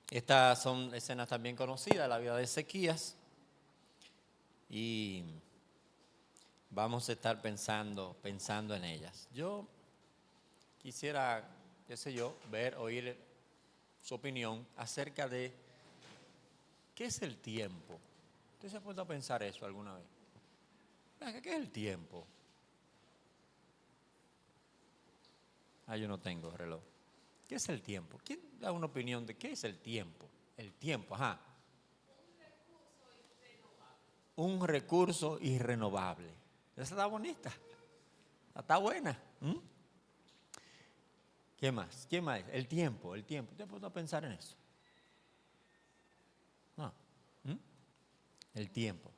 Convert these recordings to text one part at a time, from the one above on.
Estas son escenas también conocidas de la vida de Ezequías y vamos a estar pensando en ellas. Yo quisiera, qué sé yo, oír su opinión acerca de qué es el tiempo. ¿Usted se ha puesto a pensar eso alguna vez? ¿Qué es el tiempo? Yo no tengo reloj. ¿Qué es el tiempo? ¿Quién da una opinión de qué es el tiempo? El tiempo, ajá. Un recurso irrenovable. Esa está bonita. Está buena. ¿Qué más? ¿Qué más? El tiempo. ¿Usted puede pensar en eso? No. El tiempo.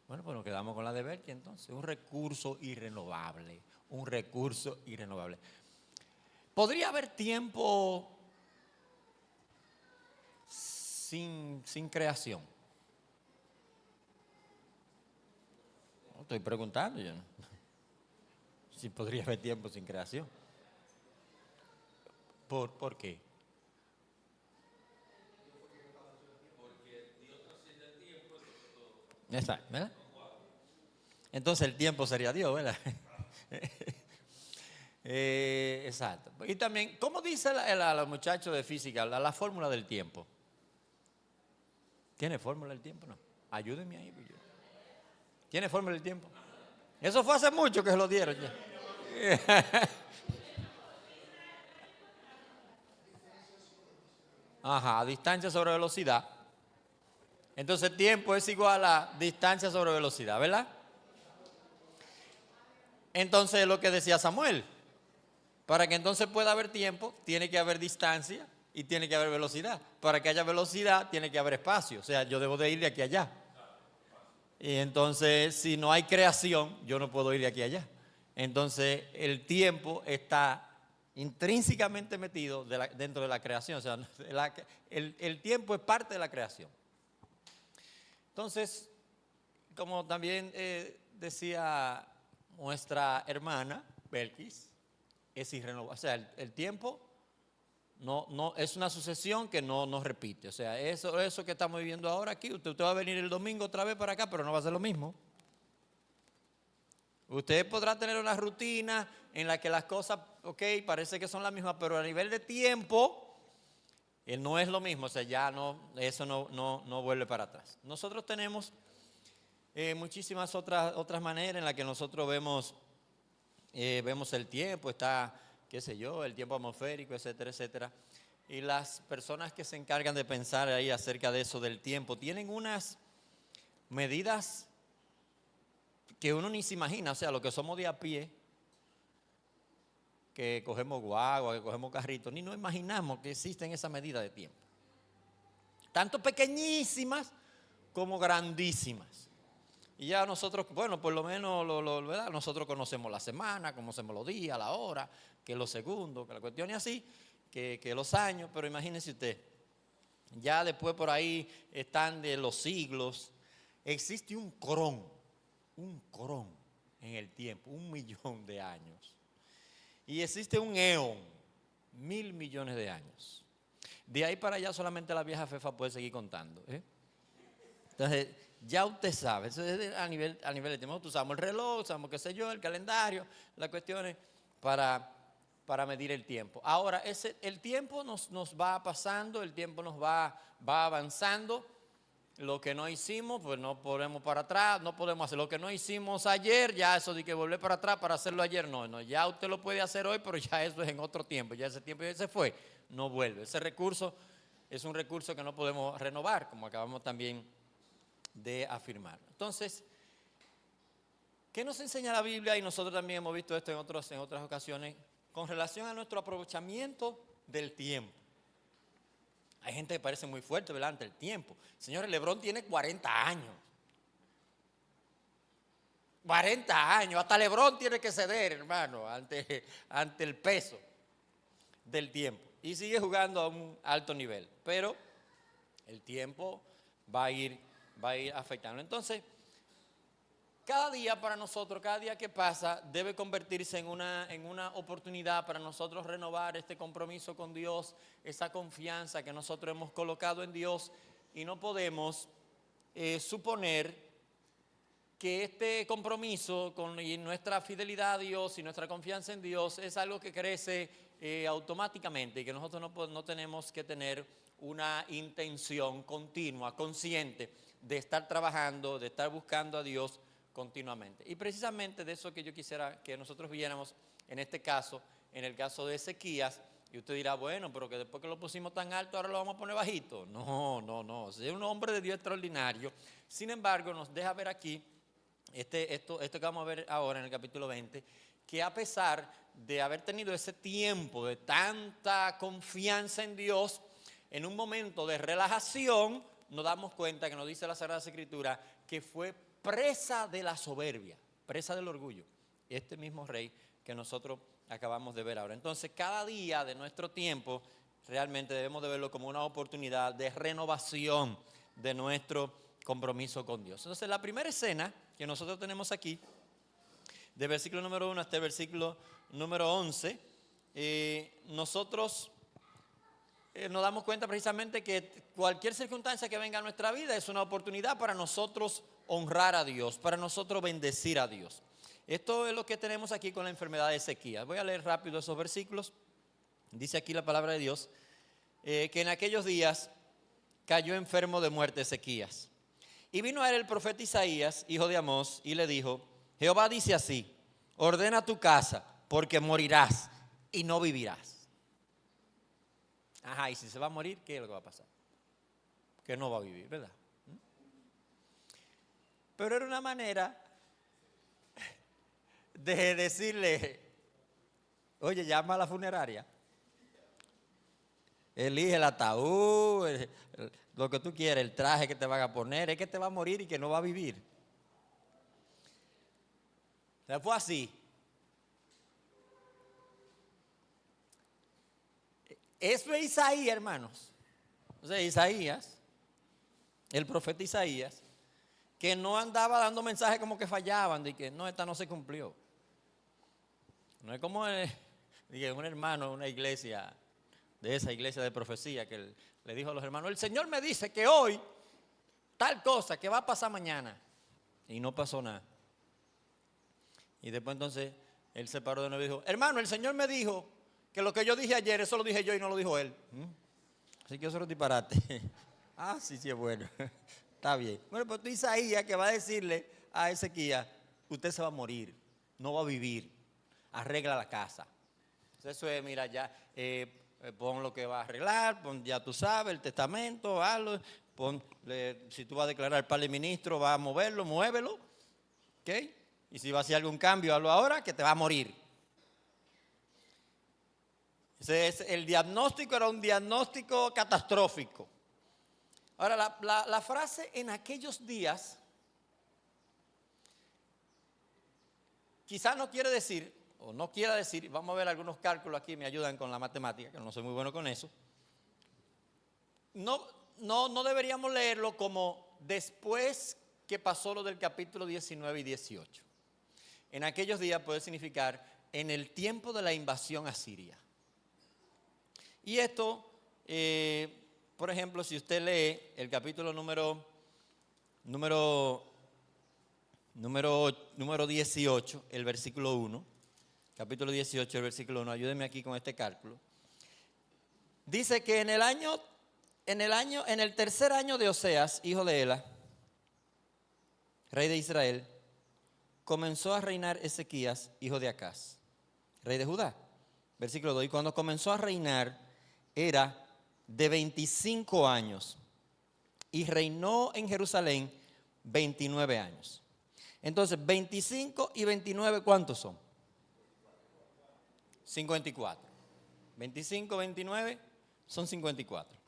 Bueno, pues nos quedamos con la de Berkeley entonces. Un recurso irrenovable. Un recurso irrenovable. ¿Podría haber tiempo sin creación? No, estoy preguntando yo. ¿No? Si podría haber tiempo sin creación. ¿Por qué? Exacto, ¿verdad? Entonces el tiempo sería Dios, ¿verdad? Exacto. Y también, ¿cómo dice los muchachos de física la fórmula del tiempo? ¿Tiene fórmula del tiempo? No. Ayúdenme ahí. ¿Tiene fórmula del tiempo? Eso fue hace mucho que se lo dieron ya. Ajá, distancia sobre velocidad. Entonces tiempo es igual a distancia sobre velocidad, ¿verdad? Entonces lo que decía Samuel, para que entonces pueda haber tiempo, tiene que haber distancia y tiene que haber velocidad. Para que haya velocidad, tiene que haber espacio. O sea, yo debo de ir de aquí a allá. Y entonces, si no hay creación, yo no puedo ir de aquí a allá. Entonces, el tiempo está intrínsecamente metido dentro de la creación. O sea, el tiempo es parte de la creación. Entonces, como también decía nuestra hermana Belkis, es irrenovable. O sea, el tiempo no es una sucesión que no repite. O sea, eso que estamos viviendo ahora aquí, usted va a venir el domingo otra vez para acá, pero no va a ser lo mismo. Usted podrá tener una rutina en la que las cosas, parece que son las mismas, pero a nivel de tiempo, no es lo mismo. O sea, ya eso no vuelve para atrás. Nosotros tenemos muchísimas otras maneras en las que nosotros vemos el tiempo. Está, qué sé yo, el tiempo atmosférico, etcétera, etcétera. Y las personas que se encargan de pensar ahí acerca de eso del tiempo tienen unas medidas que uno ni se imagina. O sea, lo que somos de a pie, que cogemos guagua, que cogemos carritos, ni nos imaginamos que existen esas medidas de tiempo. Tanto pequeñísimas como grandísimas. Y ya nosotros, bueno, por lo menos ¿verdad? Nosotros conocemos la semana, conocemos los días, la hora, que los segundos, que la cuestión es así, que los años, pero imagínense usted, ya después por ahí están de los siglos, existe un crón en el tiempo, 1.000.000 de años. Y existe un eón, 1.000 millones de años. De ahí para allá solamente la vieja Fefa puede seguir contando. Entonces, ya usted sabe, eso es a nivel de tiempo. Usamos el reloj, usamos qué sé yo, el calendario, las cuestiones para medir el tiempo. Ahora, el tiempo nos va pasando, el tiempo nos va avanzando. Lo que no hicimos, pues no podemos para atrás, no podemos hacer lo que no hicimos ayer, ya eso de que volver para atrás para hacerlo ayer, no, ya usted lo puede hacer hoy, pero ya eso es en otro tiempo, ya ese tiempo ya se fue, no vuelve. Ese recurso es un recurso que no podemos renovar, como acabamos también de afirmar. Entonces, ¿qué nos enseña la Biblia? Y nosotros también hemos visto esto en otras ocasiones, con relación a nuestro aprovechamiento del tiempo. Hay gente que parece muy fuerte, ¿verdad?, ante el tiempo. Señores, LeBron tiene 40 años. 40 años. Hasta LeBron tiene que ceder, hermano, ante el peso del tiempo. Y sigue jugando a un alto nivel. Pero el tiempo va a ir afectando. Entonces, Cada día para nosotros, cada día que pasa, debe convertirse en una oportunidad para nosotros renovar este compromiso con Dios, esa confianza que nosotros hemos colocado en Dios, y no podemos suponer que este compromiso y nuestra fidelidad a Dios y nuestra confianza en Dios es algo que crece automáticamente, y que nosotros no tenemos que tener una intención continua, consciente de estar trabajando, de estar buscando a Dios continuamente. Y precisamente de eso que yo quisiera que nosotros viéramos en este caso, en el caso de Ezequías. Y usted dirá, bueno, pero que después que lo pusimos tan alto, ahora lo vamos a poner bajito. No, es un hombre de Dios extraordinario. Sin embargo, nos deja ver aquí, esto que vamos a ver ahora en el capítulo 20, que a pesar de haber tenido ese tiempo de tanta confianza en Dios, en un momento de relajación, nos damos cuenta que nos dice la Sagrada Escritura que fue presa de la soberbia, presa del orgullo, este mismo rey que nosotros acabamos de ver ahora. Entonces, cada día de nuestro tiempo realmente debemos de verlo como una oportunidad de renovación de nuestro compromiso con Dios. Entonces, la primera escena que nosotros tenemos aquí, del versículo número 1 hasta el versículo número 11, nosotros nos damos cuenta precisamente que cualquier circunstancia que venga a nuestra vida es una oportunidad para nosotros honrar a Dios, para nosotros bendecir a Dios. Esto es lo que tenemos aquí con la enfermedad de Ezequías. Voy a leer rápido esos versículos. Dice aquí la palabra de Dios, que en aquellos días cayó enfermo de muerte Ezequías. Y vino a él el profeta Isaías, hijo de Amós, y le dijo, Jehová dice así, ordena tu casa, porque morirás y no vivirás. Ajá, y si se va a morir, ¿qué es lo que va a pasar? Que no va a vivir, ¿verdad? Pero era una manera de decirle, oye, llama a la funeraria, elige el ataúd, lo que tú quieras, el traje que te van a poner, es que te va a morir y que no va a vivir. O fue así. Eso es Isaías, hermanos. O sea, Isaías, el profeta Isaías, que no andaba dando mensajes como que fallaban, de que no, esta no se cumplió. No es como un hermano de una iglesia, de esa iglesia de profecía, que le dijo a los hermanos, el Señor me dice que hoy tal cosa, que va a pasar mañana. Y no pasó nada. Y después entonces él se paró de nuevo y dijo, hermano, el Señor me dijo que lo que yo dije ayer, eso lo dije yo y no lo dijo él. Así que eso es disparate. Ah, sí, es bueno. Está bien. Bueno, pues tú Isaías que va a decirle a Ezequías, usted se va a morir, no va a vivir, arregla la casa. Entonces eso es, mira, ya pon lo que va a arreglar, ya tú sabes, el testamento, hazlo, si tú vas a declarar al par de ministros, vas a moverlo, muévelo, ¿ok? Y si va a hacer algún cambio, hazlo ahora, que te va a morir. El diagnóstico era un diagnóstico catastrófico. Ahora, la frase en aquellos días quizás no quiere decir, o no quiera decir, vamos a ver algunos cálculos aquí, me ayudan con la matemática, que no soy muy bueno con eso. No deberíamos leerlo como después que pasó lo del capítulo 19 y 18. En aquellos días puede significar en el tiempo de la invasión asiria. Y esto, por ejemplo, si usted lee el capítulo número 18, el versículo 1, capítulo 18, el versículo 1, ayúdeme aquí con este cálculo. Dice que en el tercer año de Oseas, hijo de Ela, rey de Israel, comenzó a reinar Ezequías, hijo de Acaz, rey de Judá. Versículo 2, y cuando comenzó a reinar, era de 25 años y reinó en Jerusalén 29 años. Entonces, 25 y 29, ¿cuántos son? 54. 25, 29 son 54.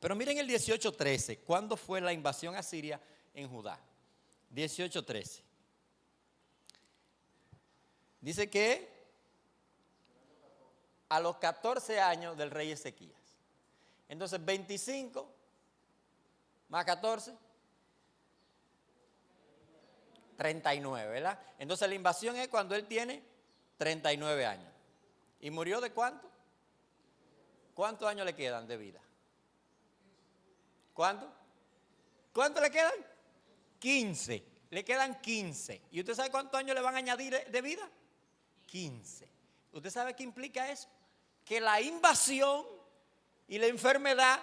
Pero miren el 18:13, ¿cuándo fue la invasión asiria en Judá? 18:13. Dice que a los 14 años del rey Ezequías. Entonces, 25 más 14, 39, ¿verdad? Entonces la invasión es cuando él tiene 39 años. ¿Y murió de cuánto? ¿Cuántos años le quedan de vida? ¿Cuánto? ¿Cuánto le quedan? 15. Le quedan 15. ¿Y usted sabe cuántos años le van a añadir de vida? 15. ¿Usted sabe qué implica eso? Que la invasión y la enfermedad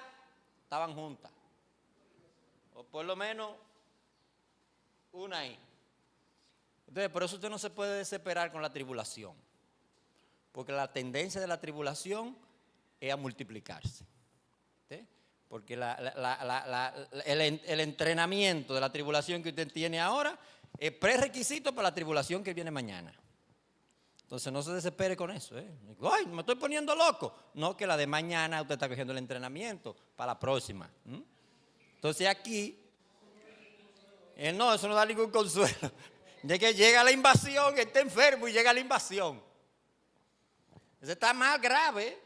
estaban juntas. O por lo menos una ahí. Entonces, por eso usted no se puede desesperar con la tribulación. Porque la tendencia de la tribulación es a multiplicarse. ¿Sí? Porque el entrenamiento de la tribulación que usted tiene ahora es prerequisito para la tribulación que viene mañana. Entonces no se desespere con eso. Ay, me estoy poniendo loco. No, que la de mañana usted está cogiendo el entrenamiento para la próxima. Entonces aquí, no, eso no da ningún consuelo. De que llega la invasión, está enfermo y llega la invasión. Eso está más grave.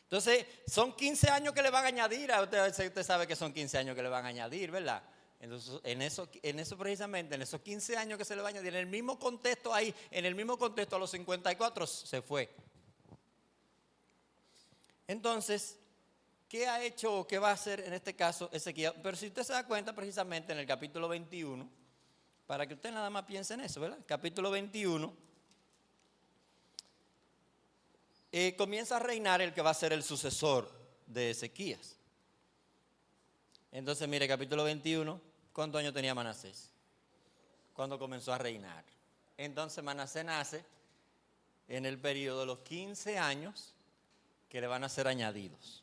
Entonces, son 15 años que le van a añadir. Usted sabe que son 15 años que le van a añadir, ¿verdad? Entonces, en eso precisamente, en esos 15 años que se le va a añadir, en el mismo contexto ahí, en el mismo contexto a los 54 se fue. Entonces, ¿qué ha hecho o qué va a hacer en este caso Ezequías? Pero si usted se da cuenta precisamente en el capítulo 21, para que usted nada más piense en eso, ¿verdad? Capítulo 21. Comienza a reinar el que va a ser el sucesor de Ezequías. Entonces, mire, capítulo 21, ¿cuántos años tenía Manasés? Cuando comenzó a reinar. Entonces, Manasés nace en el periodo de los 15 años que le van a ser añadidos.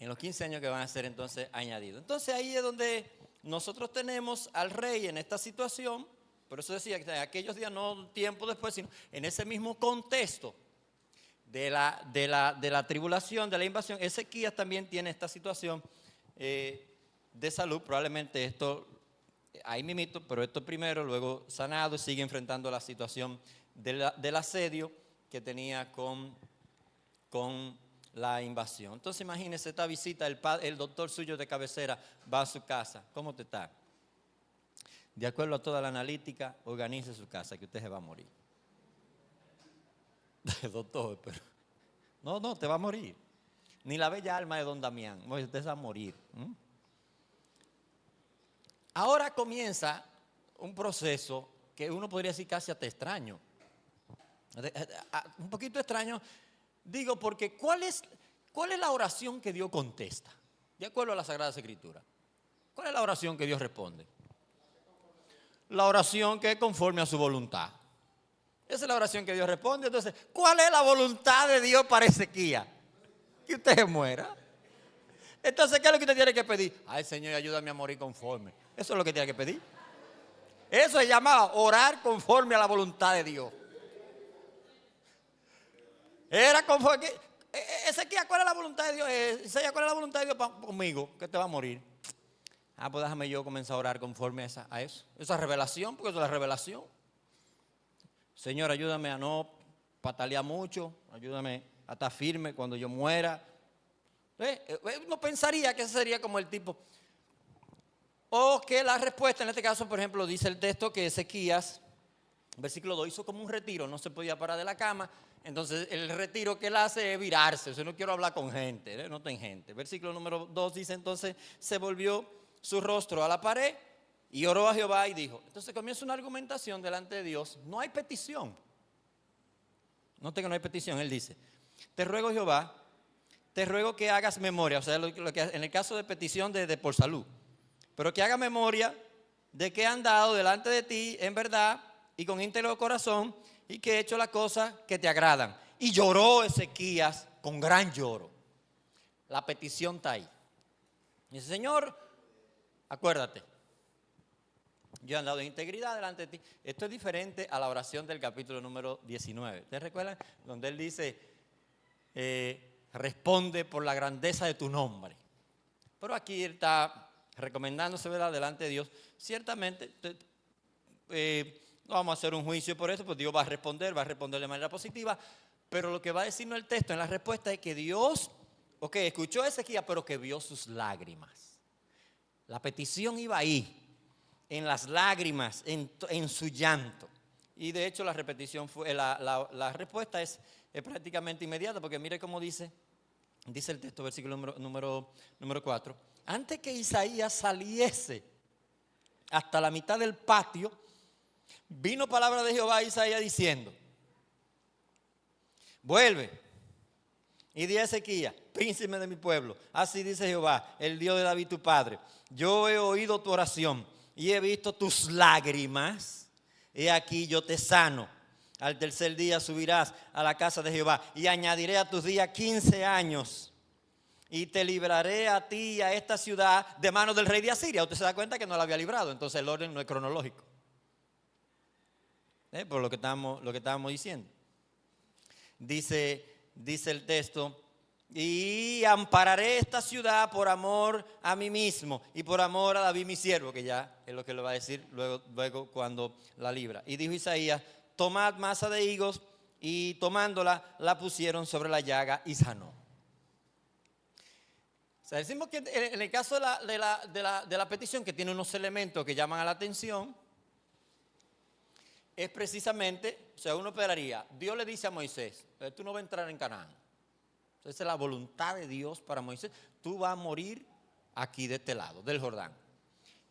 En los 15 años que van a ser entonces añadidos. Entonces, ahí es donde nosotros tenemos al rey en esta situación. Por eso decía que en aquellos días, no tiempo después, sino en ese mismo contexto de la tribulación, de la invasión, Ezequías también tiene esta situación de salud. Probablemente esto, ahí mimito, pero esto primero, luego sanado, sigue enfrentando la situación del asedio que tenía con la invasión. Entonces imagínese esta visita, el doctor suyo de cabecera va a su casa. ¿Cómo te está? De acuerdo a toda la analítica, organice su casa, que usted se va a morir. Doctor, pero no, te va a morir. Ni la bella alma de don Damián, usted se va a morir. Ahora comienza un proceso que uno podría decir casi hasta extraño. Un poquito extraño, digo, porque ¿cuál es la oración que Dios contesta? De acuerdo a la Sagrada Escritura. ¿Cuál es la oración que Dios responde? La oración que es conforme a su voluntad. Esa es la oración que Dios responde. Entonces, ¿cuál es la voluntad de Dios para Ezequías? Que usted se muera. Entonces, ¿qué es lo que usted tiene que pedir? Ay, Señor, ayúdame a morir conforme. Eso es lo que tiene que pedir. Eso se llama orar conforme a la voluntad de Dios. Era conforme. Ezequías, ¿cuál es la voluntad de Dios? Ezequías, ¿cuál es la voluntad de Dios conmigo? Que te va a morir. Pues déjame yo comenzar a orar conforme a eso. Esa revelación, porque eso es la revelación. Señor, ayúdame a no patalear mucho. Ayúdame a estar firme cuando yo muera. Uno pensaría que ese sería como el tipo. O que la respuesta, en este caso, por ejemplo, dice el texto que Ezequías, versículo 2, hizo como un retiro. No se podía parar de la cama. Entonces, el retiro que él hace es virarse. O sea, no quiero hablar con gente. No ten gente. Versículo número 2 dice, entonces, se volvió su rostro a la pared y oró a Jehová y dijo. Entonces comienza una argumentación delante de Dios. No hay petición. Note que no hay petición. Él dice, te ruego, Jehová, te ruego que hagas memoria. O sea, lo que en el caso de petición de por salud, pero que haga memoria de que he andado delante de ti en verdad y con íntegro corazón y que he hecho las cosas que te agradan. Y lloró Ezequías con gran lloro. La petición está ahí. Dice, Señor, acuérdate, yo he andado en integridad delante de ti. Esto es diferente a la oración del capítulo número 19. ¿Ustedes recuerdan? Donde él dice, responde por la grandeza de tu nombre. Pero aquí él está recomendándose, ¿verdad?, delante de Dios. Ciertamente, no vamos a hacer un juicio por eso, pues Dios va a responder de manera positiva. Pero lo que va a decirnos el texto en la respuesta es que Dios, escuchó a Ezequías, pero que vio sus lágrimas. La petición iba ahí, en las lágrimas, en su llanto. Y de hecho la respuesta es prácticamente inmediata, porque mire cómo dice el texto, versículo número 4. Antes que Isaías saliese hasta la mitad del patio, vino palabra de Jehová a Isaías diciendo: vuelve y di a Ezequías, príncipe de mi pueblo, así dice Jehová, el Dios de David tu padre: yo he oído tu oración y he visto tus lágrimas. He aquí yo te sano. Al tercer día subirás a la casa de Jehová y añadiré a tus días 15 años. Y te libraré a ti y a esta ciudad de manos del rey de Asiria. Usted se da cuenta que no la había librado, entonces el orden no es cronológico. Por lo que estábamos diciendo. Dice el texto: y ampararé esta ciudad por amor a mí mismo y por amor a David mi siervo, que ya es lo que le va a decir luego cuando la libra. Y dijo Isaías: tomad masa de higos, y tomándola la pusieron sobre la llaga y sanó. O sea, decimos que en el caso de la petición, que tiene unos elementos que llaman a la atención, es precisamente, o sea, uno esperaría, Dios le dice a Moisés: tú no vas a entrar en Canaán. Esa es la voluntad de Dios para Moisés. Tú vas a morir aquí de este lado, del Jordán.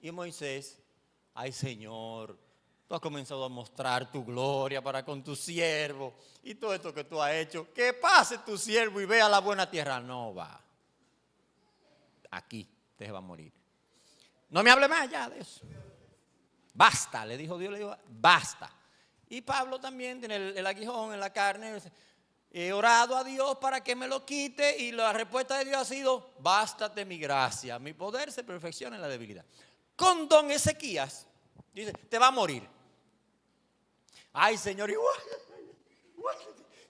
Y Moisés: ay Señor, tú has comenzado a mostrar tu gloria para con tu siervo y todo esto que tú has hecho. Que pase tu siervo y vea la buena tierra. No va. Aquí te va a morir. No me hable más ya de eso. Basta, le dijo Dios, basta. Y Pablo también tiene el aguijón en la carne. He orado a Dios para que me lo quite, y la respuesta de Dios ha sido: bástate mi gracia, mi poder se perfecciona en la debilidad. Con don Ezequías, dice: te va a morir. Ay Señor,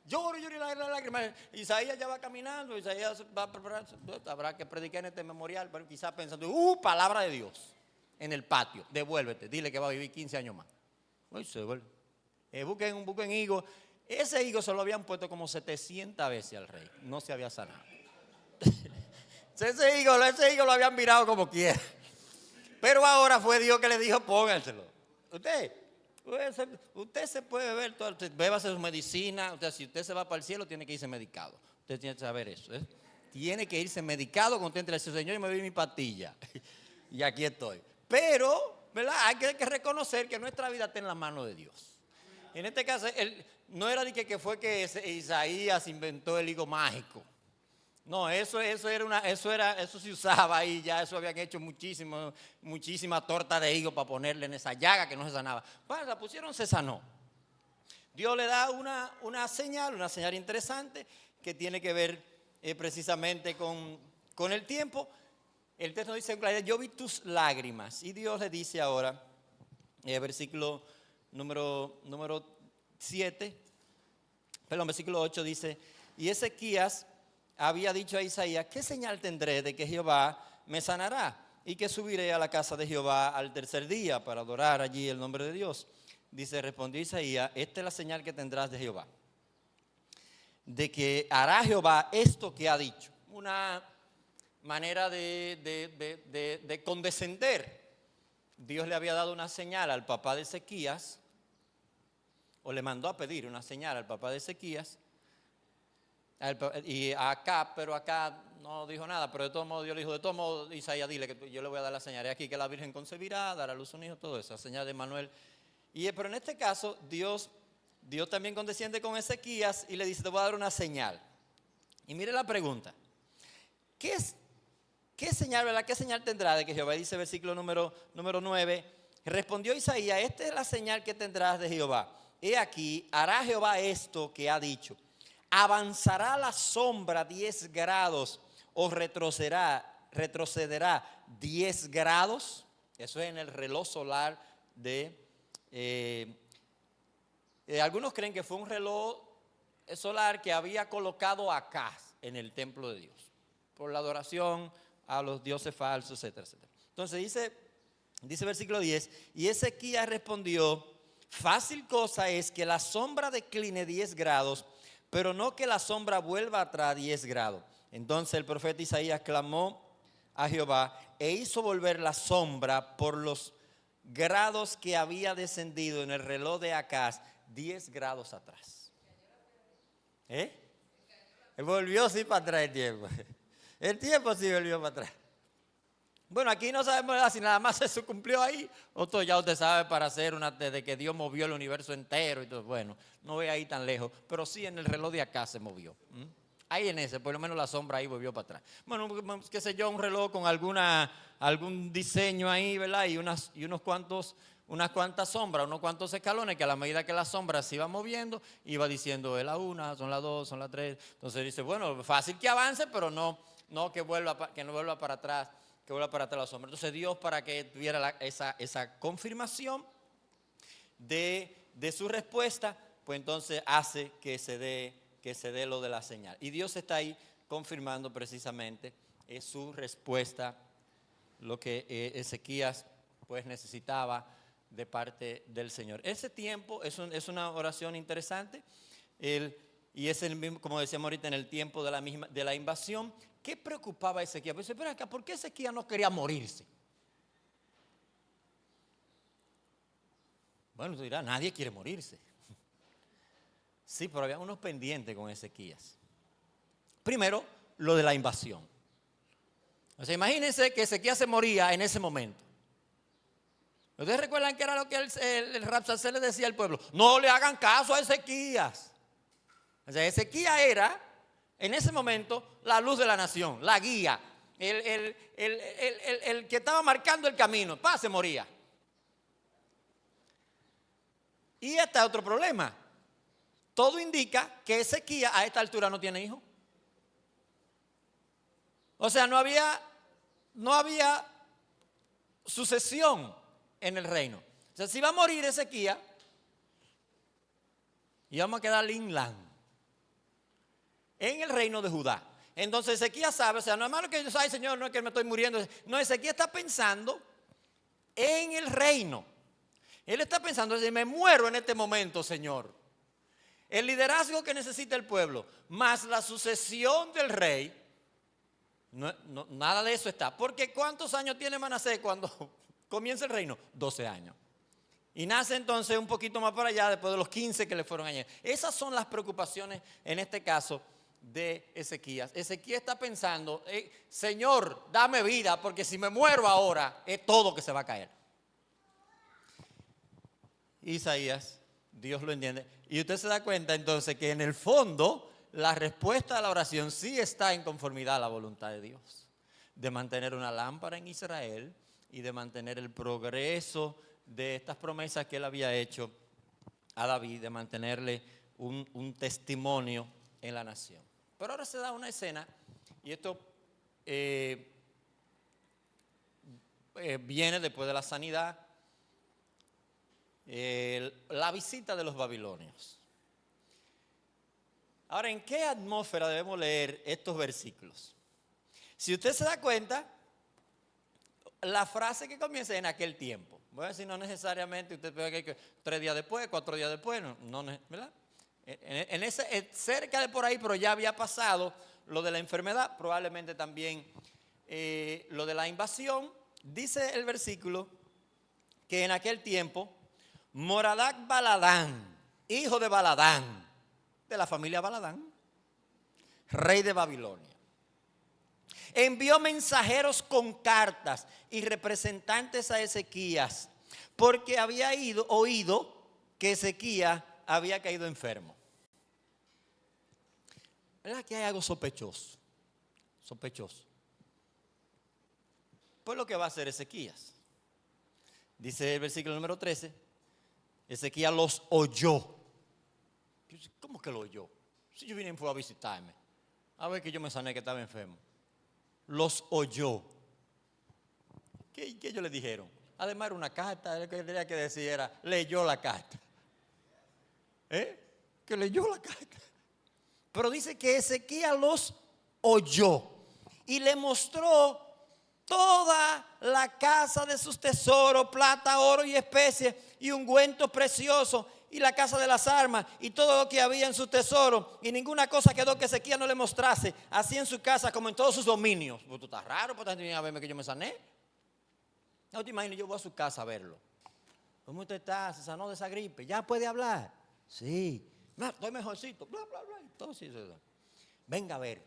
lloro y la lágrima. Isaías ya va caminando, Isaías va a prepararse. Habrá que predicar en este memorial, pero quizás pensando: palabra de Dios en el patio, devuélvete, dile que va a vivir 15 años más. Uy, se devuelve. Busquen higo. Ese higo se lo habían puesto como 700 veces al rey, no se había sanado. Ese higo lo habían mirado como quiera. Pero ahora fue Dios que le dijo: pónganselo. Usted se puede beber, bébase su medicina. Si usted se va para el cielo, tiene que irse medicado. Usted tiene que saber eso. Tiene que irse medicado cuando usted entre y dice: Señor, yo me bebí mi pastilla y aquí estoy. Pero, ¿verdad?, hay que reconocer que nuestra vida está en la mano de Dios. En este caso, no era de que fue que Isaías inventó el higo mágico. No, eso se usaba ahí, ya eso habían hecho muchísima torta de higo para ponerle en esa llaga que no se sanaba. Bueno, la pusieron, se sanó. Dios le da una señal interesante que tiene que ver precisamente con el tiempo. El texto dice: yo vi tus lágrimas. Y Dios le dice ahora, versículo número 8 dice: y Ezequías había dicho a Isaías: ¿qué señal tendré de que Jehová me sanará? Y que subiré a la casa de Jehová al tercer día para adorar allí el nombre de Dios. Dice, respondió Isaías: esta es la señal que tendrás de Jehová, de que hará Jehová esto que ha dicho. Una manera de condescender. Dios le había dado una señal al papá de Ezequías, o le mandó a pedir una señal al papá de Ezequías, y acá, pero acá no dijo nada. Pero de todos modos Dios le dijo: de todos modos, Isaías, dile que yo le voy a dar la señal. Y aquí que la Virgen concebirá, dará a luz un hijo, todo eso, la señal de Manuel. Pero en este caso Dios también condesciende con Ezequías y le dice: te voy a dar una señal. Y mire la pregunta: ¿qué señal, verdad? ¿Qué señal tendrá de que Jehová? Dice versículo número 9: respondió Isaías: esta es la señal que tendrás de Jehová. He aquí, hará Jehová esto que ha dicho. Avanzará la sombra 10 grados o retrocederá 10 grados. Eso es en el reloj solar algunos creen que fue un reloj solar que había colocado acá en el templo de Dios, por la adoración a los dioses falsos, etcétera, etcétera. Entonces dice versículo 10: y Ezequías respondió: fácil cosa es que la sombra decline 10 grados, pero no que la sombra vuelva atrás 10 grados. Entonces el profeta Isaías clamó a Jehová e hizo volver la sombra por los grados que había descendido en el reloj de Acaz 10 grados atrás. Él volvió sí para atrás el tiempo. El tiempo sí volvió para atrás. Bueno, aquí no sabemos si nada más eso cumplió ahí, o todo ya usted sabe para hacer desde que Dios movió el universo entero y todo. Bueno, no ve ahí tan lejos, pero sí en el reloj de acá se movió. Ahí en ese, por lo menos la sombra ahí volvió para atrás. Bueno, qué sé yo, un reloj con algún diseño ahí, ¿verdad? Y unas cuantas sombras, unos cuantos escalones que a la medida que la sombra se iba moviendo, iba diciendo, es la 1, son las 2, son las 3. Entonces dice, bueno, fácil que avance, pero no que no vuelva para atrás. Que vuelva para atrás la sombra. Entonces Dios, para que tuviera esa confirmación de su respuesta, pues entonces hace que se dé lo de la señal. Y Dios está ahí confirmando precisamente su respuesta, lo que Ezequías pues necesitaba de parte del Señor. Ese tiempo es una oración interesante, y es el mismo, como decíamos ahorita, en el tiempo de la invasión. ¿Qué preocupaba a Ezequías? Pues, espera acá, ¿por qué Ezequías no quería morirse? Bueno, tú dirás, nadie quiere morirse. Sí, pero había unos pendientes con Ezequías. Primero, lo de la invasión. O sea, imagínense que Ezequías se moría en ese momento. ¿Ustedes recuerdan que era lo que el Rabsacer le decía al pueblo? No le hagan caso a Ezequías. O sea, Ezequías era, en ese momento, la luz de la nación, la guía, el que estaba marcando el camino. Se moría. Y está otro problema. Todo indica que Ezequías a esta altura no tiene hijos. O sea, no había sucesión en el reino. O sea, si va a morir Ezequías, y vamos a quedar inland en el reino de Judá. Entonces Ezequías sabe, o sea, no es malo que yo, ay Señor, no es que me estoy muriendo. No, Ezequías está pensando en el reino. Él está pensando, si me muero en este momento, Señor, el liderazgo que necesita el pueblo, más la sucesión del rey, nada de eso está. Porque ¿cuántos años tiene Manasés cuando comienza el reino? 12 años. Y nace entonces un poquito más para allá, después de los 15 que le fueron añadidos. Esas son las preocupaciones, en este caso, de Ezequías. Ezequías está pensando, Señor, dame vida, porque si me muero ahora, es todo que se va a caer. Isaías, Dios lo entiende. Y usted se da cuenta entonces que en el fondo la respuesta a la oración sí está en conformidad a la voluntad de Dios, de mantener una lámpara en Israel y de mantener el progreso de estas promesas que él había hecho a David, de mantenerle un testimonio en la nación. Pero ahora se da una escena, y esto viene después de la sanidad, la visita de los babilonios. Ahora, ¿en qué atmósfera debemos leer estos versículos? Si usted se da cuenta, la frase que comienza en aquel tiempo. Voy a decir, no necesariamente usted puede que 3 días después, 4 días después, no, ¿verdad? Cerca de por ahí, pero ya había pasado lo de la enfermedad, probablemente también lo de la invasión. Dice el versículo que en aquel tiempo Moradac Baladán, hijo de Baladán, de la familia Baladán, rey de Babilonia, envió mensajeros con cartas y representantes a Ezequías, porque había oído que Ezequías había caído enfermo. ¿Verdad que hay algo sospechoso? Pues lo que va a hacer Ezequías. Dice el versículo número 13, Ezequías los oyó. ¿Cómo que lo oyó? Si yo vine y fue a visitarme, a ver que yo me sané que estaba enfermo. Los oyó. ¿Qué ellos le dijeron? Además era una carta, lo que tenía que decir era, leyó la carta. Que leyó la carta. Pero dice que Ezequías los oyó y le mostró toda la casa de sus tesoros, plata, oro y especies y ungüentos preciosos y la casa de las armas y todo lo que había en su tesoro, y ninguna cosa quedó que Ezequías no le mostrase, así en su casa como en todos sus dominios. Pues tú estás raro, pues también a verme que yo me sané. No te imaginas, yo voy a su casa a verlo. ¿Cómo usted está? ¿Se sanó de esa gripe? ¿Ya puede hablar? Sí. No, estoy mejorcito. Bla, bla, bla. Todo sí, venga a ver.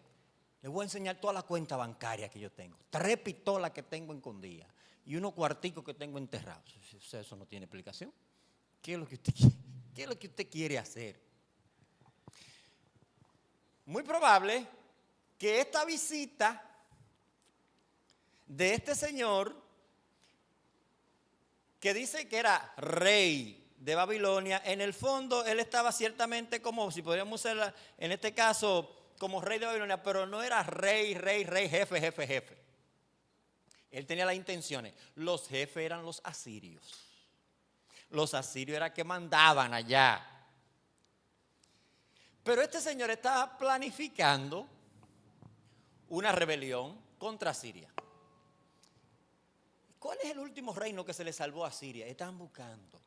Le voy a enseñar toda la cuenta bancaria que yo tengo. 3 pistolas que tengo escondidas y unos cuarticos que tengo enterrados. Eso no tiene explicación. ¿Qué es lo que usted quiere? ¿Qué es lo que usted quiere hacer? Muy probable que esta visita de este señor, que dice que era rey de Babilonia, en el fondo él estaba ciertamente como, si podríamos usar en este caso, como rey de Babilonia, pero no era rey, jefe. Él tenía las intenciones. Los jefes eran los asirios. Los asirios eran que mandaban allá. Pero este señor estaba planificando una rebelión contra Siria. ¿Cuál es el último reino que se le salvó a Siria? Estaban buscando.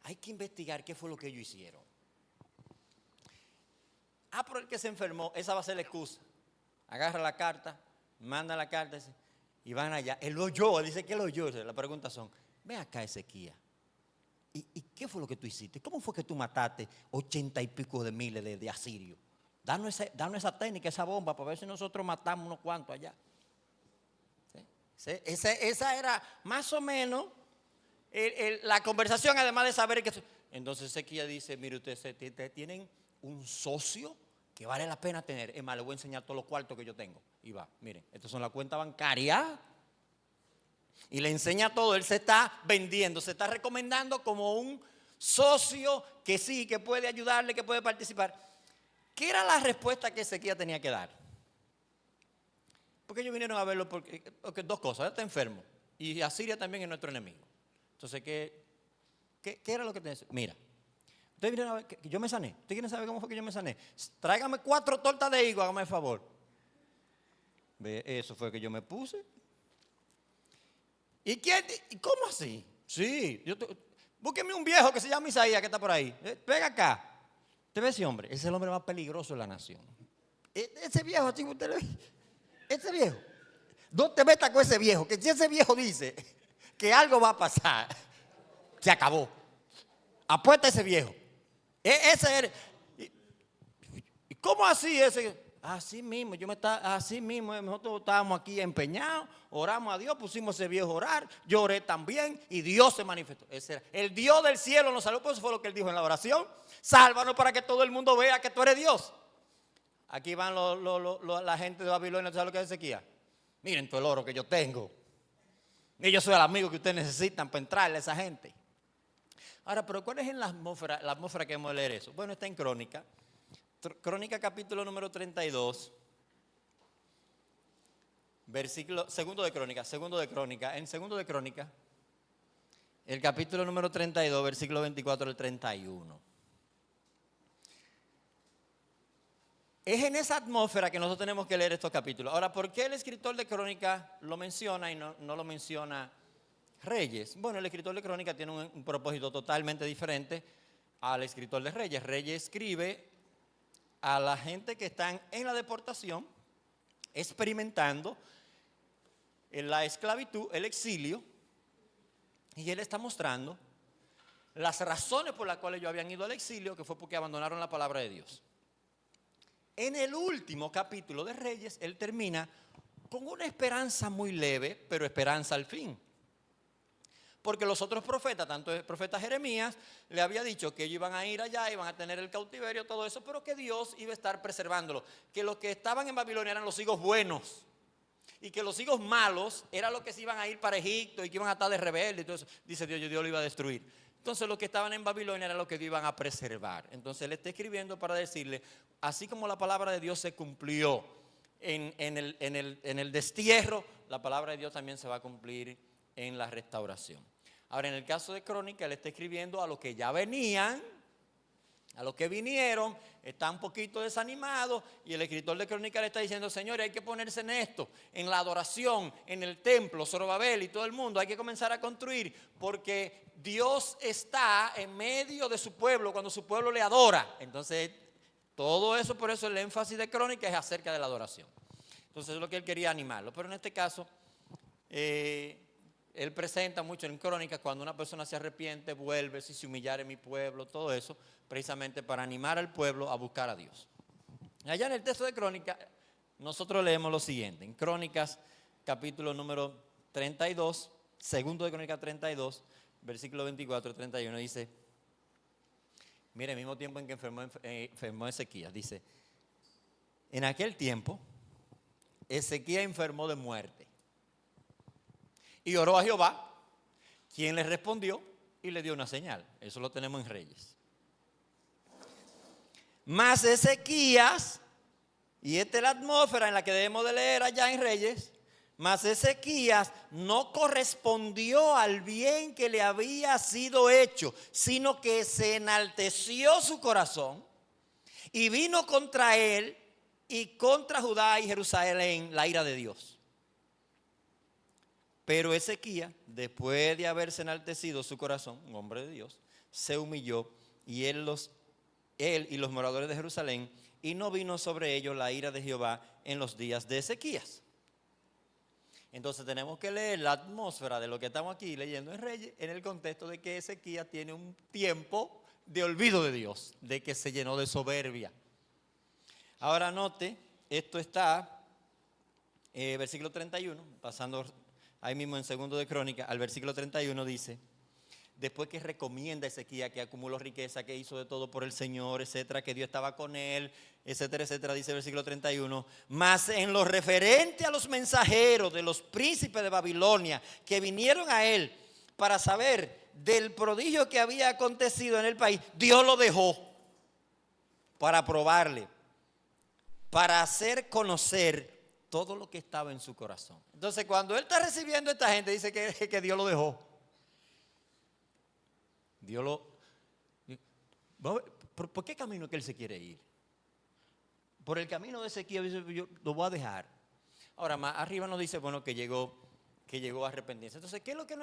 Hay que investigar qué fue lo que ellos hicieron. Por el que se enfermó, esa va a ser la excusa. Agarra la carta, manda la carta y van allá. Él lo oyó, dice que lo oyó. Las preguntas son, ven acá, Ezequías. ¿Y qué fue lo que tú hiciste? ¿Cómo fue que tú mataste 80 y pico de miles de asirios? Danos esa técnica, esa bomba, para ver si nosotros matamos unos cuantos allá. ¿Sí? Esa era más o menos la conversación, además de saber que... Entonces Ezequías dice, mire, ustedes tienen un socio que vale la pena tener. Es más, le voy a enseñar todos los cuartos que yo tengo. Y va, miren, estas son las cuentas bancarias. Y le enseña todo. Él se está vendiendo, se está recomendando como un socio que sí, que puede ayudarle, que puede participar. ¿Qué era la respuesta que Ezequías tenía que dar? Porque ellos vinieron a verlo porque dos cosas. Él está enfermo y Asiria también es nuestro enemigo. Entonces, ¿qué era lo que tenía que decir? Mira, ustedes vinieron a ver que yo me sané. ¿Ustedes quieren saber cómo fue que yo me sané? Tráigame 4 tortas de higo, hágame el favor. Eso fue que yo me puse. ¿Y cómo así? Sí, búsqueme un viejo que se llama Isaías que está por ahí. Venga acá. ¿Usted ve ese hombre? Ese es el hombre más peligroso de la nación. Ese viejo, chico, usted le ve. Ese viejo. No te metas con ese viejo, que si ese viejo dice que algo va a pasar, se acabó. Apuesta a ese viejo. Ese era. ¿Y cómo así ese? Así mismo, nosotros estábamos aquí empeñados, oramos a Dios, pusimos a ese viejo a orar, yo oré también y Dios se manifestó. Ese era. El Dios del cielo nos salvó, por eso fue lo que él dijo en la oración. Sálvanos para que todo el mundo vea que tú eres Dios. Aquí van la gente de Babilonia, ¿sabes lo que es Ezequías? Miren todo el oro que yo tengo. Y yo soy el amigo que ustedes necesitan para entrarle a esa gente. Ahora, pero ¿cuál es la atmósfera que vamos a leer eso? Bueno, está en Crónica. Crónica capítulo número 32. Segundo de Crónica. En segundo de Crónica, el capítulo número 32, versículo 24 al 31. Es en esa atmósfera que nosotros tenemos que leer estos capítulos. Ahora, ¿por qué el escritor de Crónica lo menciona y no lo menciona Reyes? Bueno, el escritor de Crónica tiene un propósito totalmente diferente al escritor de Reyes. Reyes escribe a la gente que están en la deportación, experimentando la esclavitud, el exilio, y él está mostrando las razones por las cuales ellos habían ido al exilio, que fue porque abandonaron la palabra de Dios. En el último capítulo de Reyes, él termina con una esperanza muy leve, pero esperanza al fin. Porque los otros profetas, tanto el profeta Jeremías, le había dicho que ellos iban a ir allá, iban a tener el cautiverio, todo eso, pero que Dios iba a estar preservándolo. Que los que estaban en Babilonia eran los hijos buenos. Y que los hijos malos eran los que se iban a ir para Egipto y que iban a estar de rebeldes. Entonces, dice Dios lo iba a destruir. Entonces los que estaban en Babilonia eran los que Dios iban a preservar. Entonces él está escribiendo para decirle, así como la palabra de Dios se cumplió en el destierro, la palabra de Dios también se va a cumplir en la restauración. Ahora, en el caso de Crónica, él está escribiendo a los que ya venían A los que vinieron están un poquito desanimados y el escritor de Crónicas le está diciendo, señores, hay que ponerse en esto, en la adoración, en el templo, Zorobabel y todo el mundo, hay que comenzar a construir porque Dios está en medio de su pueblo cuando su pueblo le adora. Entonces, todo eso, por eso el énfasis de Crónicas es acerca de la adoración. Entonces, es lo que él quería animarlo. Pero en este caso, él presenta mucho en Crónicas cuando una persona se arrepiente, vuelve, si se humillare en mi pueblo, todo eso, precisamente para animar al pueblo a buscar a Dios. Allá en el texto de Crónicas, nosotros leemos lo siguiente. En Crónicas, capítulo número 32, segundo de Crónicas 32, versículo 24 y 31, dice, mire, al mismo tiempo en que enfermó Ezequías, dice, en aquel tiempo, Ezequías enfermó de muerte y oró a Jehová, quien le respondió y le dio una señal. Eso lo tenemos en Reyes. Mas Ezequías, y esta es la atmósfera en la que debemos de leer allá en Reyes, mas Ezequías no correspondió al bien que le había sido hecho, sino que se enalteció su corazón y vino contra él y contra Judá y Jerusalén la ira de Dios. Pero Ezequías, después de haberse enaltecido su corazón, un hombre de Dios, se humilló y él y los moradores de Jerusalén, y no vino sobre ellos la ira de Jehová en los días de Ezequías. Entonces tenemos que leer la atmósfera de lo que estamos aquí leyendo en Reyes en el contexto de que Ezequías tiene un tiempo de olvido de Dios, de que se llenó de soberbia. Ahora note, esto está, versículo 31, pasando ahí mismo en segundo de Crónicas, al versículo 31 dice, después que recomienda a Ezequías que acumuló riqueza, que hizo de todo por el Señor, etcétera, que Dios estaba con él, etcétera, etcétera, dice el versículo 31, mas en lo referente a los mensajeros de los príncipes de Babilonia que vinieron a él para saber del prodigio que había acontecido en el país, Dios lo dejó para probarle, para hacer conocer todo lo que estaba en su corazón. Entonces, cuando él está recibiendo a esta gente, dice que Dios lo dejó. Dios ¿Por qué camino que él se quiere ir? Por el camino de Ezequías, yo lo voy a dejar. Ahora, más arriba nos dice, bueno, que llegó a arrepentirse. Entonces, ¿qué es lo que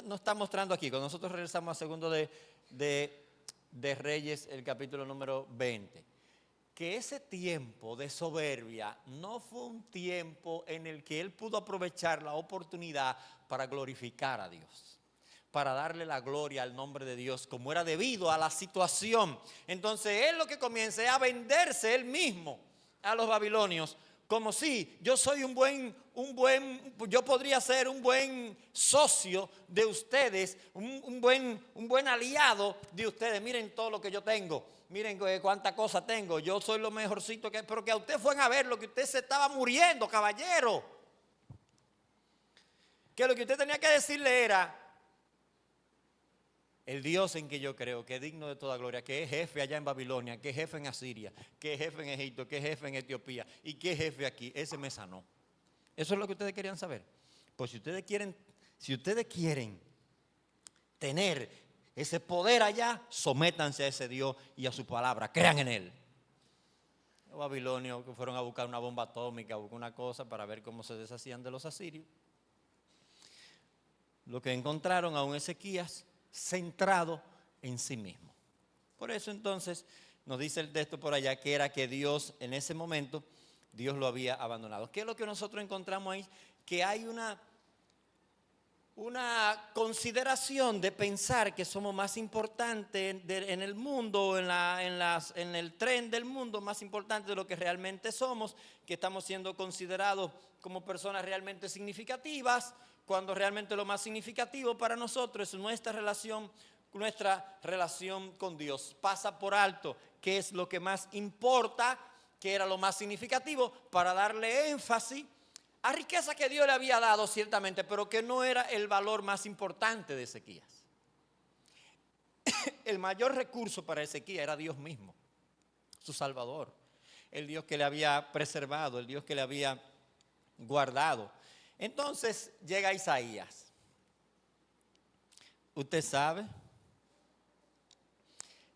nos está mostrando aquí? Cuando nosotros regresamos a segundo de Reyes, el capítulo número 20. Que ese tiempo de soberbia no fue un tiempo en el que él pudo aprovechar la oportunidad para glorificar a Dios, para darle la gloria al nombre de Dios como era debido a la situación. Entonces él lo que comienza es a venderse él mismo a los babilonios como si yo soy yo podría ser un buen socio de ustedes, un buen aliado de ustedes. Miren todo lo que yo tengo, miren cuánta cosa tengo, yo soy lo mejorcito pero que a usted fueron a ver lo que usted se estaba muriendo, caballero. Que lo que usted tenía que decirle era, el Dios en que yo creo, que es digno de toda gloria, que es jefe allá en Babilonia, que es jefe en Asiria, que es jefe en Egipto, que es jefe en Etiopía y que es jefe aquí, ese me sanó. Eso es lo que ustedes querían saber. Pues si ustedes quieren tener ese poder allá, sométanse a ese Dios y a su palabra, crean en él. Los babilonios que fueron a buscar una bomba atómica, a buscar una cosa para ver cómo se deshacían de los asirios. Lo que encontraron a un Ezequías centrado en sí mismo. Por eso entonces nos dice el texto por allá que era que Dios en ese momento, Dios lo había abandonado. ¿Qué es lo que nosotros encontramos ahí? Que hay una consideración de pensar que somos más importantes en el mundo, en el tren del mundo, más importantes de lo que realmente somos, que estamos siendo considerados como personas realmente significativas, cuando realmente lo más significativo para nosotros es nuestra relación con Dios. Pasa por alto qué es lo que más importa, qué era lo más significativo, para darle énfasis a riqueza que Dios le había dado ciertamente, pero que no era el valor más importante de Ezequías. El mayor recurso para Ezequías era Dios mismo, su Salvador, el Dios que le había preservado, el Dios que le había guardado. Entonces llega Isaías. Usted sabe,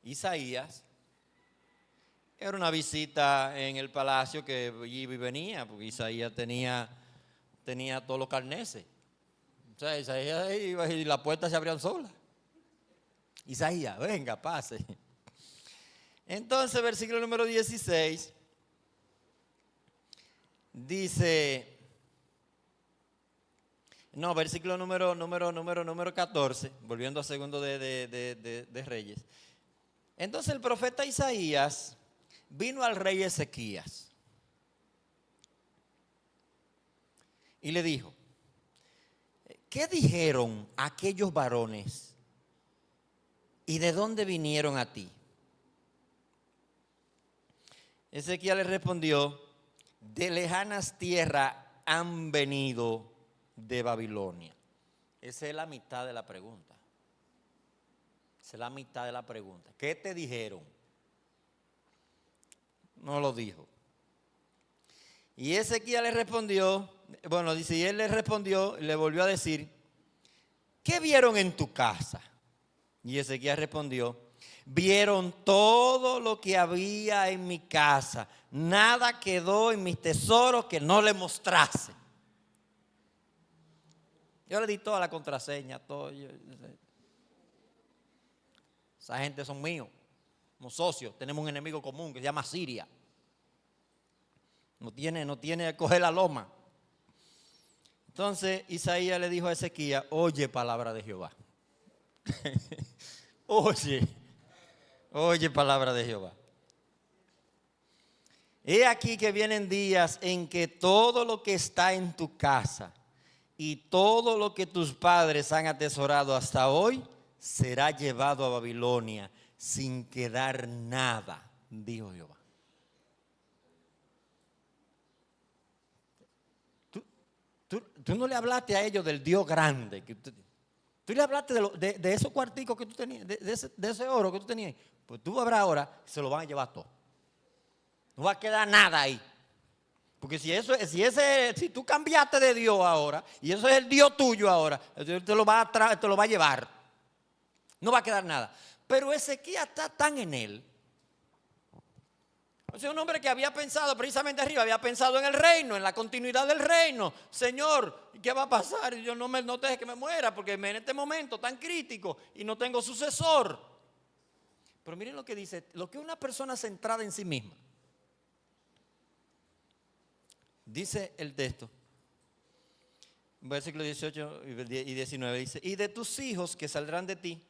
Isaías Era una visita en el palacio que iba y venía, porque Isaías tenía todos los carneses. O sea, Isaías iba y las puertas se abrían solas. Isaías, venga, pase. Entonces, versículo número 16, dice, no, versículo número 14, volviendo a segundo de Reyes. Entonces el profeta Isaías vino al rey Ezequías y le dijo, ¿qué dijeron aquellos varones y de dónde vinieron a ti? Ezequías le respondió, de lejanas tierras han venido de Babilonia. Esa es la mitad de la pregunta. Esa es la mitad de la pregunta. ¿Qué te dijeron? No lo dijo. Y Ezequías le respondió, y él le respondió, le volvió a decir, ¿qué vieron en tu casa? Y Ezequías respondió, vieron todo lo que había en mi casa, nada quedó en mis tesoros que no le mostrase. Yo le di toda la contraseña, todo. Esa gente son míos, somos socios, tenemos un enemigo común que se llama Siria. No tiene que coger la loma. Entonces Isaías le dijo a Ezequías, oye palabra de Jehová. Oye palabra de Jehová. He aquí que vienen días en que todo lo que está en tu casa y todo lo que tus padres han atesorado hasta hoy será llevado a Babilonia sin quedar nada, dijo Jehová. Tú no le hablaste a ellos del Dios grande. Tú le hablaste de esos cuarticos que tú tenías, de ese oro que tú tenías. Pues tú verás ahora, se lo van a llevar todo. No va a quedar nada ahí. Porque si tú cambiaste de Dios ahora, y eso es el Dios tuyo ahora, te lo va a llevar. No va a quedar nada. Pero Ezequías está tan en él. O sea, un hombre que había pensado precisamente arriba, había pensado en el reino, en la continuidad del reino. Señor, ¿qué va a pasar? Yo no dejes que me muera porque en este momento tan crítico y no tengo sucesor. Pero miren lo que dice, lo que una persona centrada en sí misma. Dice el texto, versículo 18 y 19, dice, y de tus hijos que saldrán de ti,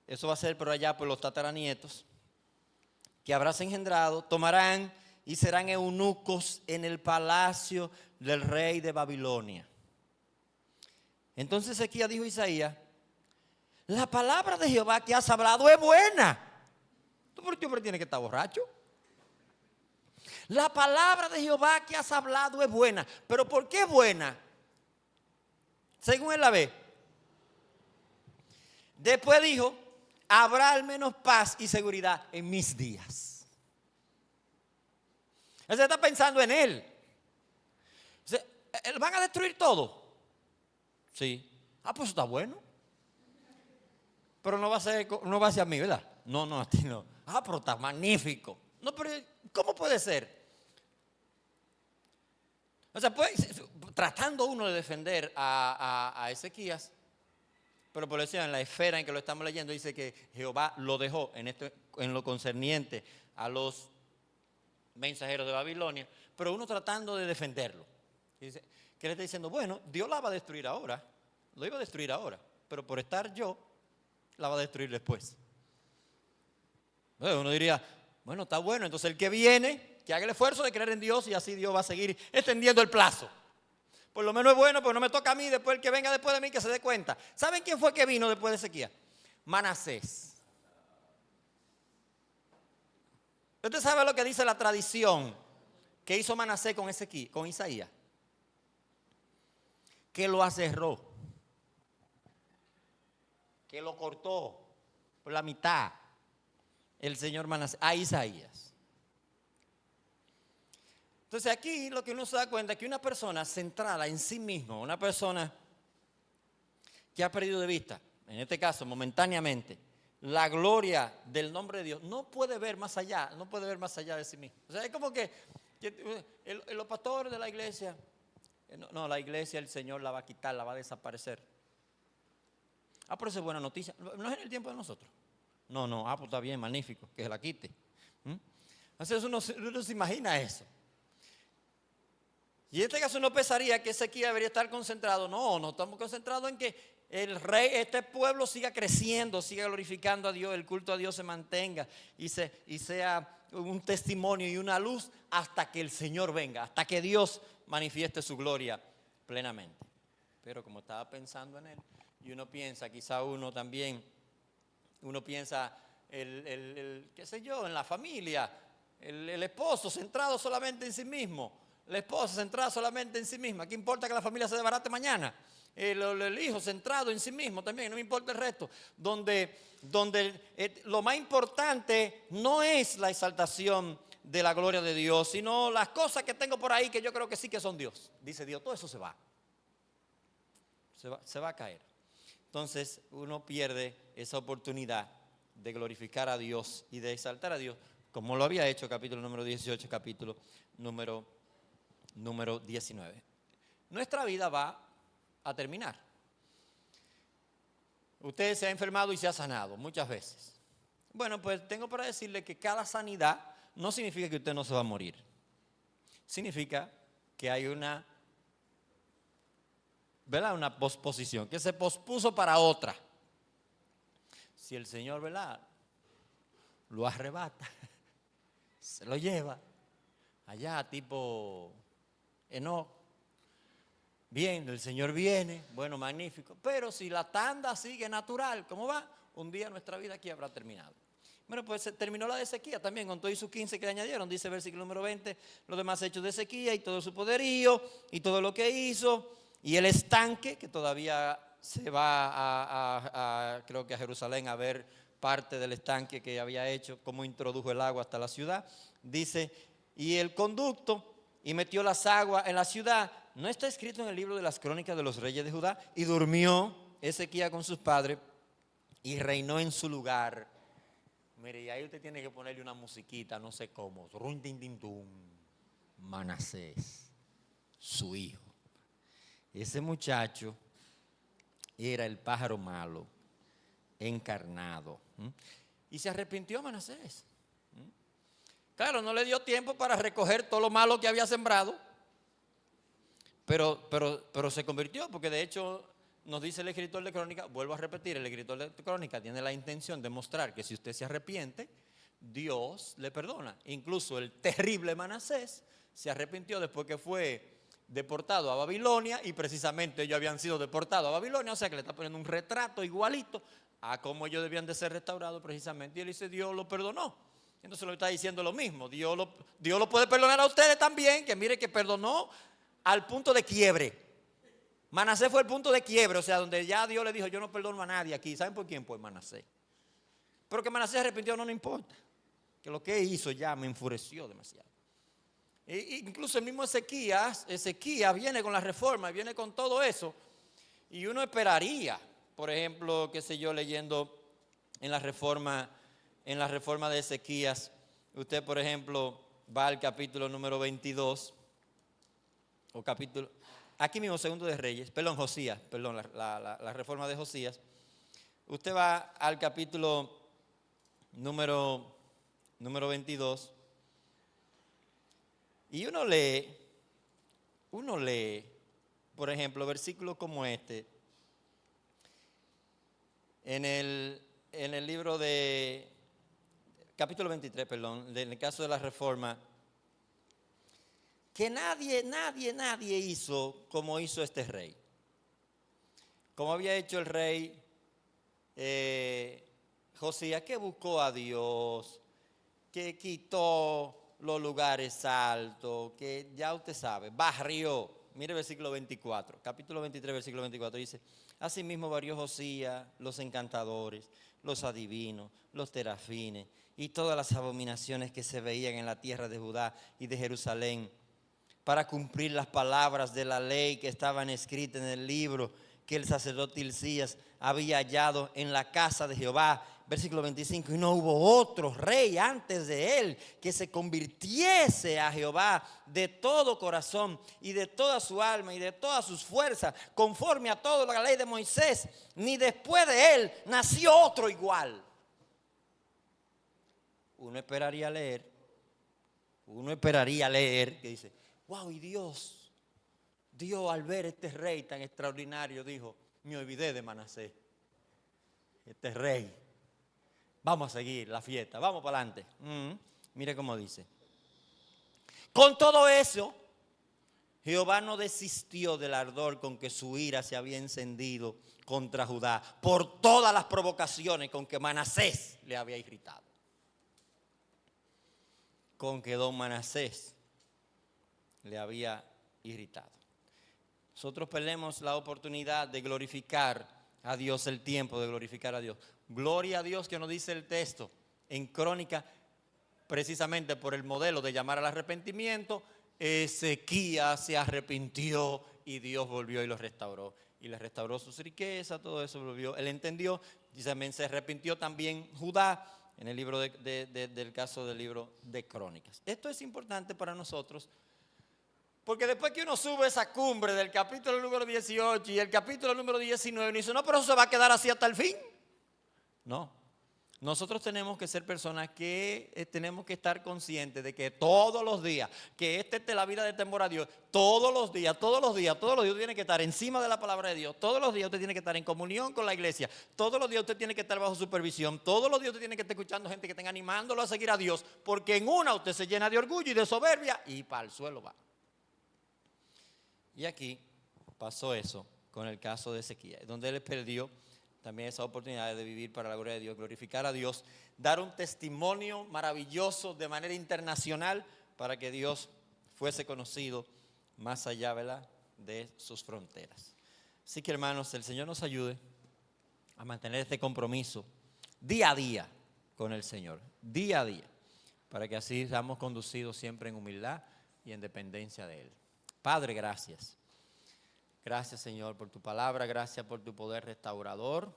eso va a ser por allá por los tataranietos, que habrás engendrado, tomarán y serán eunucos en el palacio del rey de Babilonia. Entonces Ezequías dijo a Isaías, la palabra de Jehová que has hablado es buena. ¿Tú por qué tienes que estar borracho? La palabra de Jehová que has hablado es buena. ¿Pero por qué buena? Según él la ve. Después dijo, habrá al menos paz y seguridad en mis días. Él está pensando en él. ¿Van a destruir todo? Sí. Pues está bueno. Pero no va a ser a mí, ¿verdad? No, a ti no. Pero está magnífico. No, pero ¿cómo puede ser? O sea, pues, tratando uno de defender a Ezequías, pero por eso en la esfera en que lo estamos leyendo dice que Jehová lo dejó en lo concerniente a los mensajeros de Babilonia, pero uno tratando de defenderlo. Dice, que le está diciendo, bueno, Dios la va a destruir ahora, lo iba a destruir ahora, pero por estar yo, la va a destruir después. Uno diría, bueno, está bueno, entonces el que viene, que haga el esfuerzo de creer en Dios y así Dios va a seguir extendiendo el plazo. Por lo menos es bueno, pero no me toca a mí, después el que venga después de mí que se dé cuenta. ¿Saben quién fue que vino después de Ezequías? Manasés. ¿Usted sabe lo que dice la tradición que hizo Manasés con Isaías? Que lo aserró, que lo cortó por la mitad el señor Manasés a Isaías. Entonces aquí lo que uno se da cuenta es que una persona centrada en sí mismo, una persona que ha perdido de vista, en este caso momentáneamente, la gloria del nombre de Dios, no puede ver más allá, no puede ver más allá de sí mismo. O sea, es como que los pastores de la iglesia, no, la iglesia el Señor la va a quitar, la va a desaparecer. Pero eso es buena noticia. No es en el tiempo de nosotros. No, pues está bien, magnífico, que se la quite. Entonces uno se imagina eso. Y en este caso uno pensaría que Ezequiel debería estar concentrado. No estamos concentrados en que el rey, este pueblo siga creciendo, siga glorificando a Dios, el culto a Dios se mantenga y sea un testimonio y una luz hasta que el Señor venga, hasta que Dios manifieste su gloria plenamente. Pero como estaba pensando en él, y uno piensa, quizá uno también, uno piensa, qué sé yo, en la familia, el esposo centrado solamente en sí mismo, la esposa centrada solamente en sí misma. ¿Qué importa que la familia se desbarate mañana? El hijo centrado en sí mismo también, no me importa el resto. Donde lo más importante no es la exaltación de la gloria de Dios, sino las cosas que tengo por ahí que yo creo que sí que son Dios. Dice Dios, todo eso se va a caer. Entonces uno pierde esa oportunidad de glorificar a Dios y de exaltar a Dios, como lo había hecho capítulo número 18, capítulo número 19. Nuestra vida va a terminar. Usted se ha enfermado y se ha sanado muchas veces. Bueno, pues tengo para decirle que cada sanidad no significa que usted no se va a morir. Significa que hay una posposición, que se pospuso para otra. Si el Señor, ¿verdad?, lo arrebata, se lo lleva allá tipo Enoc. Bien, el Señor viene, bueno, magnífico. Pero si la tanda sigue natural, ¿cómo va? Un día nuestra vida aquí habrá terminado. Bueno, pues se terminó la de Ezequías también, con todos sus 15 que le añadieron. Dice versículo número 20, los demás hechos de Ezequías y todo su poderío y todo lo que hizo. Y el estanque, que todavía se va creo que a Jerusalén a ver parte del estanque que había hecho, cómo introdujo el agua hasta la ciudad. Dice, y el conducto, y metió las aguas en la ciudad. No está escrito en el libro de las crónicas de los reyes de Judá. Y durmió Ezequías con sus padres y reinó en su lugar. Mire, y ahí usted tiene que ponerle una musiquita, no sé cómo. Manasés, su hijo. Ese muchacho era el pájaro malo, encarnado. Y se arrepintió Manasés. Claro, no le dio tiempo para recoger todo lo malo que había sembrado, pero se convirtió, porque de hecho nos dice el escritor de Crónica, vuelvo a repetir, el escritor de Crónica tiene la intención de mostrar que si usted se arrepiente, Dios le perdona. Incluso el terrible Manasés se arrepintió después que fue deportado a Babilonia, y precisamente ellos habían sido deportados a Babilonia, o sea que le está poniendo un retrato igualito a cómo ellos debían de ser restaurados precisamente, y él dice, Dios lo perdonó. Entonces lo está diciendo lo mismo, Dios lo puede perdonar a ustedes también, que mire que perdonó al punto de quiebre. Manasés fue el punto de quiebre, o sea, donde ya Dios le dijo, yo no perdono a nadie aquí. ¿Saben por quién? Por Manasés. Pero que Manasés se arrepintió no importa, que lo que hizo ya me enfureció demasiado. Incluso el mismo Ezequías viene con la reforma, viene con todo eso, y uno esperaría, por ejemplo, qué sé yo, leyendo en la reforma de Ezequías, usted por ejemplo va al capítulo número 22, o aquí mismo segundo de Reyes, Josías, la reforma de Josías. Usted va al capítulo número 22 y uno lee, por ejemplo, versículos como este, en el libro de capítulo 23, en el caso de la reforma, que nadie hizo como hizo este rey. Como había hecho el rey Josías, que buscó a Dios, que quitó los lugares altos, que ya usted sabe, barrió. Mire el versículo 24, capítulo 23, versículo 24, dice, asimismo barrió Josías los encantadores, los adivinos, los terafines y todas las abominaciones que se veían en la tierra de Judá y de Jerusalén, para cumplir las palabras de la ley que estaban escritas en el libro que el sacerdote Hilcías había hallado en la casa de Jehová. versículo 25, y no hubo otro rey antes de él que se convirtiese a Jehová de todo corazón y de toda su alma y de todas sus fuerzas, conforme a toda la ley de Moisés, ni después de él nació otro igual. Uno esperaría leer, que dice, wow, y Dios al ver este rey tan extraordinario dijo, me olvidé de Manasés, este rey. Vamos a seguir la fiesta, vamos para adelante. Mire cómo dice. Con todo eso, Jehová no desistió del ardor con que su ira se había encendido contra Judá por todas las provocaciones con que Manasés le había irritado. Con que don Manasés le había irritado. Nosotros perdemos la oportunidad de glorificar a Dios, el tiempo de glorificar a Dios. Gloria a Dios que nos dice el texto en Crónica, precisamente por el modelo de llamar al arrepentimiento. Ezequías se arrepintió y Dios volvió y lo restauró. Y le restauró sus riquezas, todo eso volvió. Él entendió, y también se arrepintió también Judá en el libro del caso del libro de Crónicas. Esto es importante para nosotros. Porque después que uno sube esa cumbre del capítulo número 18 y el capítulo número 19, uno dice, no, pero eso se va a quedar así hasta el fin. No. Nosotros tenemos que ser personas que tenemos que estar conscientes de que todos los días, que esta es la vida de temor a Dios, todos los días usted tiene que estar encima de la palabra de Dios, todos los días usted tiene que estar en comunión con la iglesia, todos los días usted tiene que estar bajo supervisión, todos los días usted tiene que estar escuchando gente que esté animándolo a seguir a Dios, porque en una usted se llena de orgullo y de soberbia y para el suelo va. Y aquí pasó eso con el caso de Ezequías, donde él perdió también esa oportunidad de vivir para la gloria de Dios, glorificar a Dios, dar un testimonio maravilloso de manera internacional para que Dios fuese conocido más allá, ¿verdad?, de sus fronteras. Así que, hermanos, el Señor nos ayude a mantener este compromiso día a día con el Señor, día a día, para que así seamos conducidos siempre en humildad y en dependencia de Él. Padre, gracias. Gracias, Señor, por tu palabra, gracias por tu poder restaurador.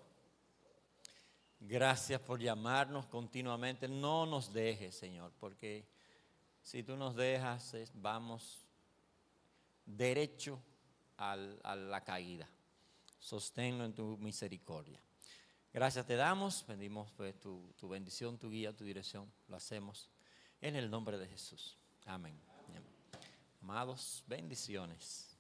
Gracias por llamarnos continuamente. No nos dejes, Señor, porque si tú nos dejas, vamos derecho a la caída. Sosténlo en tu misericordia. Gracias te damos, pedimos pues, tu bendición, tu guía, tu dirección. Lo hacemos en el nombre de Jesús. Amén. Amados, bendiciones.